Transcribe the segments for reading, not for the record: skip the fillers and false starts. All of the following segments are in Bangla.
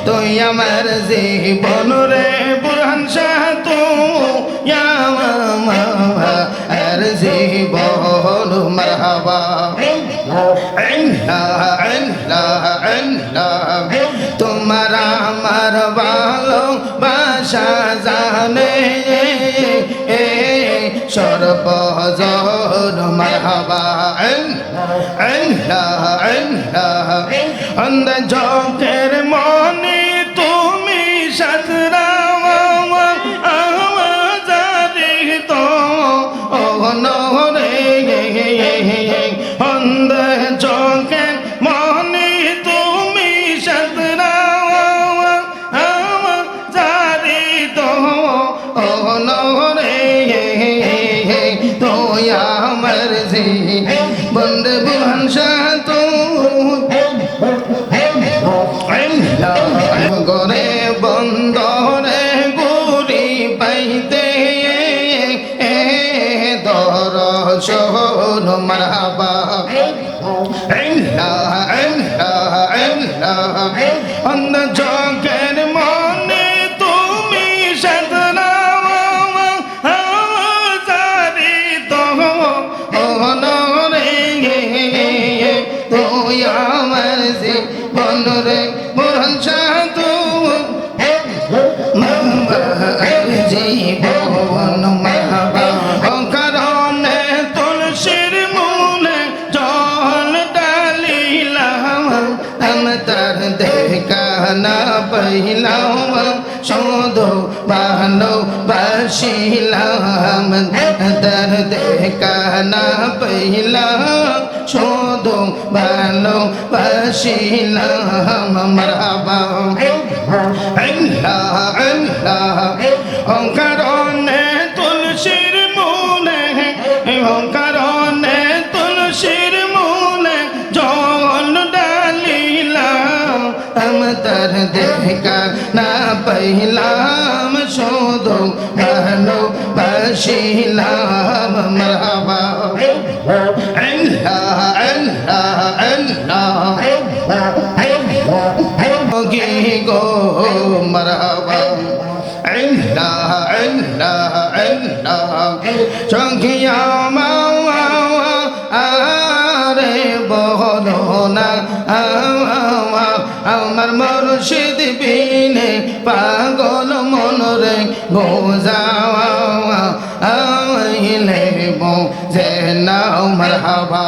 তুই আমার জীবন রে বুরহান শাহ তুই আমার জীবন মারহাবা তোমার আমার ভালোবাসা জানে সর্বজন মারহাবা অন্ধ জগের মনে তুমি সাজরাওয়া আমাজারি তো অনরে অন্ধ জগের মনে তুমি সাজরাওয়া আমাজারি তো অনরে তুই আমার জীবন বুরহান শাহ গরে বন্দরে গুরি পাইতে দর্শন মারহাবা অন্ধ জগের মনে তুমি সাধনাওয়া জারি তো অনরে তুই আমার জীবন রে বুরহান শাহ জীবন মারহাবা কারণে তুলসীর মূলে জল ডালিলাম আমি তার দেখা না পাইলাম শুধু ভালোবাসিলাম তার দেখা না পাইলাম শুধু ভালোবাসিলাম মারহাবা কারণে তুলসীর মূলে কারণে তুলসীর মূলে জল ডালিলাম আমি তার দেখা না পাইলাম শুধু ভালোবাসিলাম মারহাবা গো মারহাবা সংখিয়া আরে বহনা আমার মুর্শিদ বিনে পাগল মনরে গোজাওয়া আইলে বোঝে নাও মারহাবা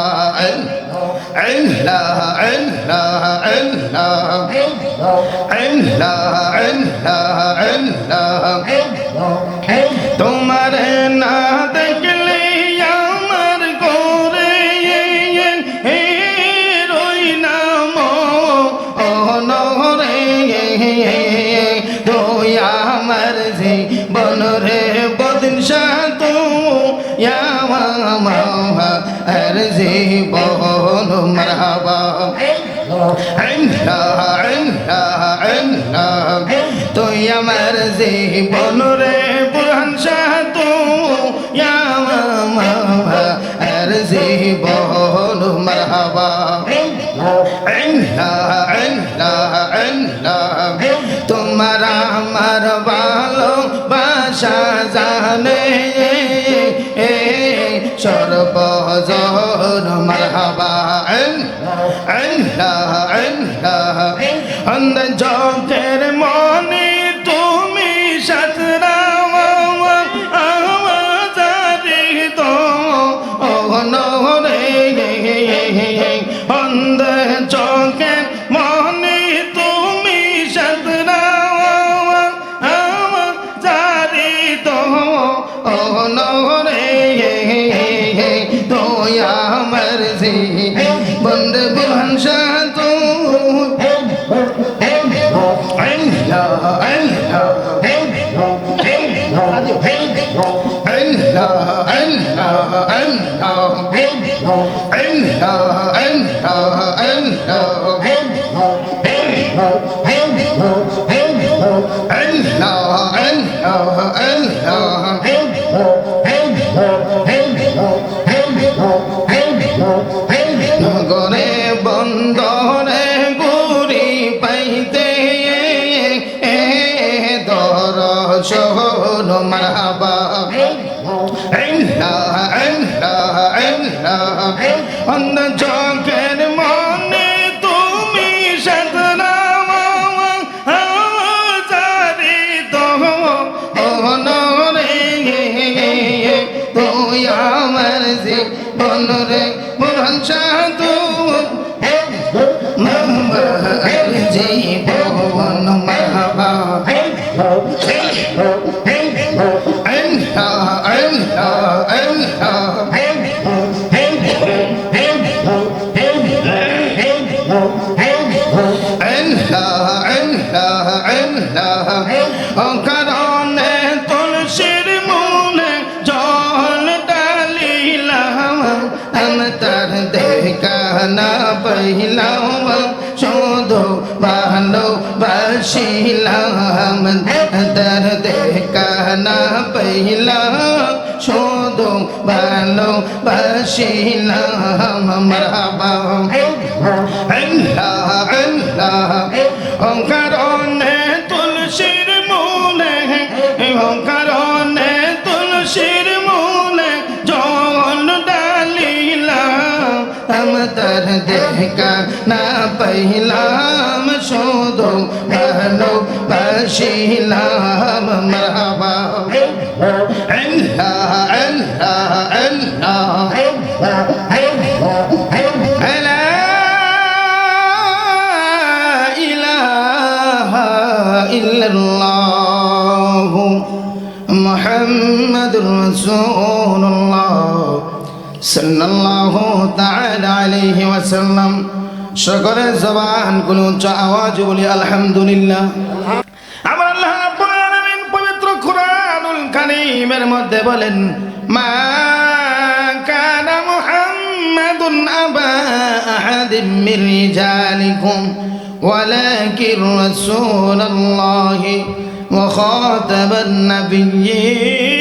তোমার না দেখলে আমার করে রই নাম অনরে তুই আমার জীবন রে বদিন শাহ তুই আমার জীবন মারহাবা তুই আমার জীবন রে বুরহান শাহ তুই আমার জীবন মারহাবা তোমার আমার ভালোবাসা জানে সর্বজন মারহাবা অন্ধ জগের মনে তুমি সাজরাওয়া আমাজারি তো অনরে অন্ধ জগের মনে তুমি সাজরাওয়া আমাজারি তো অনরে তুই আমার জীবন বুরহান শাহ গরে বন্ধ বলো মারহাবা আল্লাহ আল্লাহ আল্লাহ অন্ধ চোখের মনে তুমি সাধনাম হাজারি তো রে তুই আমার জীবনরে ভরসা জীবন মারহাবা কারণে তুলসীর মূলে জল ডালিলাম তার দেখা না পাইলাম শুধু ভালোবাসিলাম তার দেখা না পাইলাম শুধু ভালোবাসিলাম মারহাবা আল্লাহ আল্লাহ কারণে তুলসীর মূলে কারণে তুলসীর মূলে জল ডালিলাম তার দেখা না পাইলাম শুধু ভালোবাসিলাম মারহাবা আল্লাহ আল্লাহ আল্লাহ ইল্লাল্লাহু মুহাম্মাদুর রাসূলুল্লাহ সাল্লাল্লাহু তাআলা আলাইহি ওয়াসাল্লাম সকলের জবান কোন উচ্চ আওয়াজ বলি আলহামদুলিল্লাহ আমার আল্লাহ রাব্বুল আলামিন পবিত্র কুরআনুল কারীমের মধ্যে বলেন মা কানা মুহাম্মাদুন আবা আহাদিম মির রিজালিকুম ولكن رسول الله وخاتم النبيين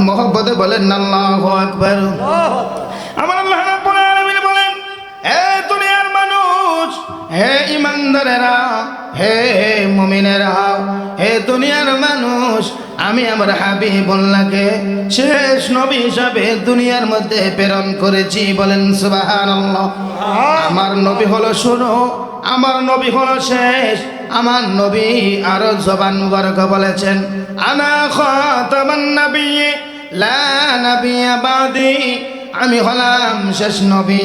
محبت বলেন আল্লাহু আকবার আমার আল্লাহ রাব্বুল আলামিন বলেন হে দুনিয়ার মানুষ হে ঈমানদারেরা হে মুমিনেরা হে দুনিয়ার মানুষ আমি আমার হাবিবুল্লাহকে শেষ নবী হিসাবে দুনিয়ার মধ্যে প্রেরণ করেছি বলেন সুবহানাল্লাহ আমার নবী হলো শুনো আমার নবী হলো শেষ আমার নবী আরো জবান মুবারক বলেছেন আনা খাতামান নবিয়্যি লা নাবিয়্যা বাদি আমি হলাম শেষ নবী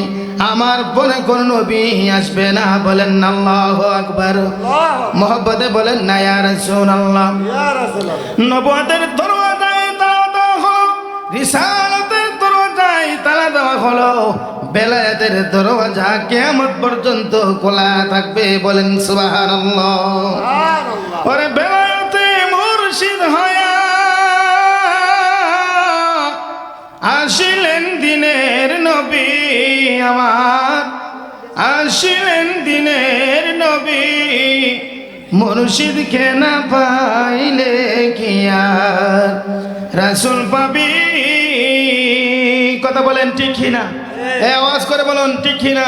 আমার পরে কোন নবী আসবে না বলেন আল্লাহু আকবার মুহাব্বতে বলেন না ইয়া রাসূলুল্লাহ ইয়া রাসূলুল্লাহ নবুয়তের দরওয়াজায় তালা দেওয়া হলো রিসালাতের দরওয়াজায় তালা দেওয়া হলো বেলায়েতের দরওয়াজা কিয়ামত পর্যন্ত খোলা থাকবে বলেন সুবহানাল্লাহ সুবহানাল্লাহ ওরে বেলায়েতে মুর্শিদ হয়া আসিলেন দিনের নবী আমার আসিলেন দিনের নবী মুর্শিদকে না পাইলে কি আর রাসূল পাবি কথা বলেন ঠিক কি না এই আওয়াজ করে বলুন ঠিক কি না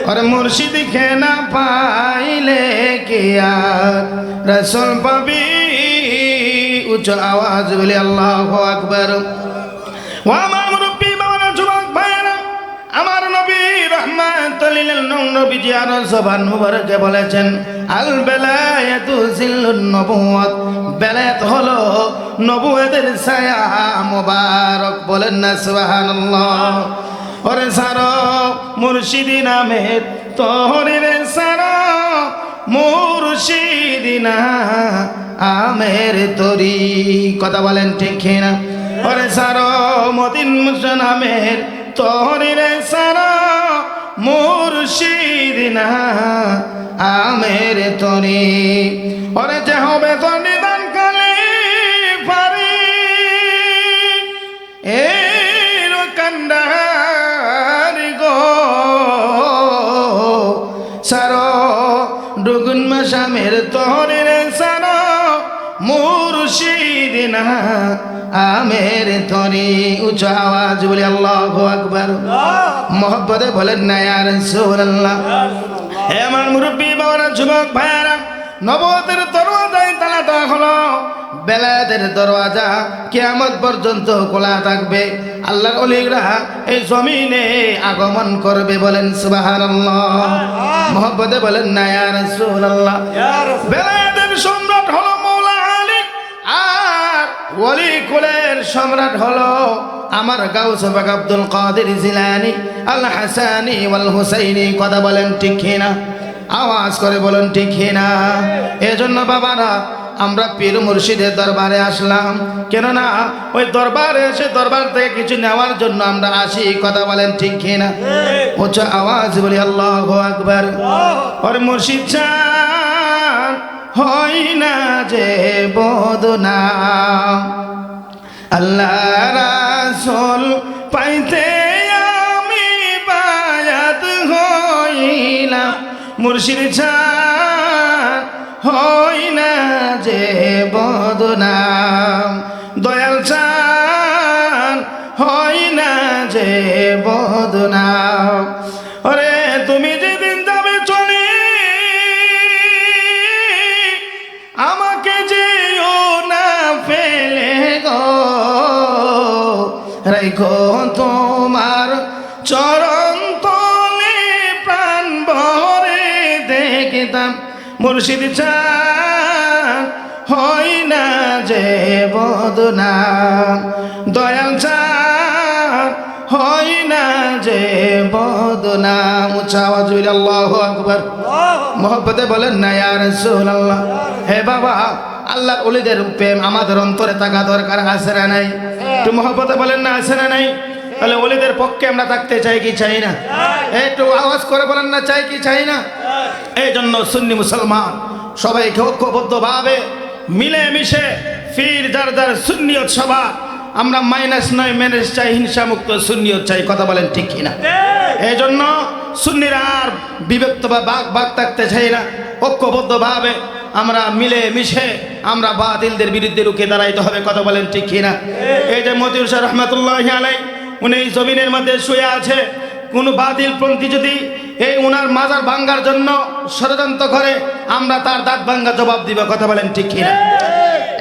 আরে মুর্শিদকে না পাইলে কি আর রাসূল পাবি উচ্চ আওয়াজ বলি আল্লাহু আকবার ও আমার মুরব্বি বাবারা যুবক ভাইয়েরা আমার নবী রাহমাতুল লিল নবীজি আর জবান মুবারকে বলেছেন আল বেলায়াতু জিল্লুন নবুওয়াত বেলায়াত হলো নবুয়তের ছায়া মুবারক বলেন না সুবহানাল্লাহ ওরে সারো মুর্শিদি নামের তোহরে সারো মুর্শিদি না আমের তরি কথা বলেন ঠিক না ওরে সারো মদিন মুসনামের তোহরে সারো মুর্শিদ না আমের তরি ওরে যে হবে তো নিদান কালে পারি এর কান্ডার গো সারো ডুগুন মাসামের তোহরে সারো মুর্শিদ না আমের তরি উচ্চ আওয়াজ বলি আল্লাহু আকবার মোহব্বতে বলেন না ইয়া রাসূলুল্লাহ হে আমার মুরব্বি বাবারা যুবক ভাইয়ারা নবুয়তের দরওয়াজায় তালা দেওয়া হলো, বেলায়েতের দরওয়াজা কিয়ামত পর্যন্ত খোলা থাকবে। আল্লাহর ওলিরা এই জমিনে আগমন করবে, বলেন সুবহানাল্লাহ। মুহাব্বতে বলেন না ইয়া রাসূলুল্লাহ। বেলায়েতের সম্রাট হলো মৌলা আলী, আর ওলি কুলের সম্রাট হলো আমার গাউস পাক আব্দুল কাদের জিলানী আল হাসানী ওয়াল হুসাইনী। কথা বলেন ঠিক কিনা? আওয়াজ করে বলেন ঠিক কিনা? এজন্য বাবারা আমরা পীর মুর্শিদের দরবারে আসলাম, কেননা ওই দরবারে এসে দরবার থেকে কিছু নেওয়ার জন্য আমরা আসি। কথা বলেন ঠিক কিনা? উচ্চ আওয়াজ বলি আল্লাহু আকবার। ওর মুর্শিদ চান হয় না যে বদনাম, আল্লাহ রাসূল পাইতে আমি বায়াত হইলাম। মুর্শিদ চান হয় না যে বদনাম, দয়াল চান হয় না যে বদনাম। ওরে তুমি যেদিন যাবে চলে, আমাকে যেও না ফেলে গো, রাইখো তোমার চরণ তলে প্রাণ ভরে দেখতাম। মুর্শিদ চান হয় না যে বদনাম, দয়াল চান হয় না যে বদনাম। উচ্চ আওয়াজ বলি আল্লাহু আকবার। মুহাব্বতে বলেন না ইয়া রাসূলুল্লাহ। হে বাবা, আল্লাহর ওলিদের প্রেম আমাদের অন্তরে থাকা দরকার, আছে না নাই? একটু মুহাব্বতে বলেন না, আছে না নাই? তাহলে ওলিদের পক্ষে আমরা থাকতে চাই কি চাই না? একটু আওয়াজ করে বলেন না, চাই কি চাই না? এই জন্য সুন্নি মুসলমান সবাইকে ঐক্যবদ্ধভাবে মিলে মিশে ফির যার যার সুন্নিয়ত সভা, আমরা মাইনাস নয় ম্যানেজ চাই, হিংসা মুক্ত সুন্নিয়ত চাই। কথা বলেন ঠিক কিনা? এই জন্য সুন্নিরা আর বিভক্ত বা ভাগ থাকতে চাই না, ঐক্যবদ্ধভাবে আমরা মিলে মিশে আমরা বাতিলদের বিরুদ্ধে রুখে দাঁড়াইতে হবে। কথা বলেন ঠিক কিনা? এই যে মতিউর শাহ রহমাতুল্লাহি আলাইহি উনি এই জমিনের মধ্যে শুয়ে আছে, কোন বাতিলপন্থী যদি এই উনার মাজার ভাঙ্গার জন্য ষড়যন্ত্র করে, আমরা তার দাঁত ভাঙ্গা জবাব দিব। কথা বলেন ঠিক কিনা?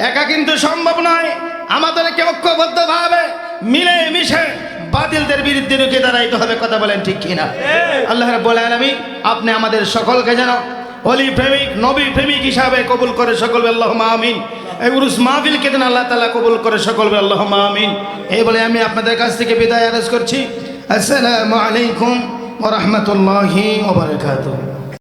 একা কিন্তু সম্ভব নয়, আমাদেরকে ঐক্যবদ্ধভাবে মিলে মিশে বাতিলদের বিরুদ্ধে রুখে দাঁড়াইতে হবে। কথা বলেন ঠিক কিনা? আল্লাহ রাব্বুল আলামিন আপনি আমাদের সকলকে যেন ওলি প্রেমিক নবী প্রেমিক হিসাবে কবুল করে, সকল আল্লাহুম্মা আমিন। এই উরুস মাহফিলকে যেন আল্লাহ তাআলা কবুল করে, সকল আল্লাহুম্মা আমিন। এই বলে আমি আপনাদের কাছ থেকে বিদায় আরজ করছি। আসসালামু আলাইকুম ওয়া রাহমাতুল্লাহি ওয়া বারাকাতুহু।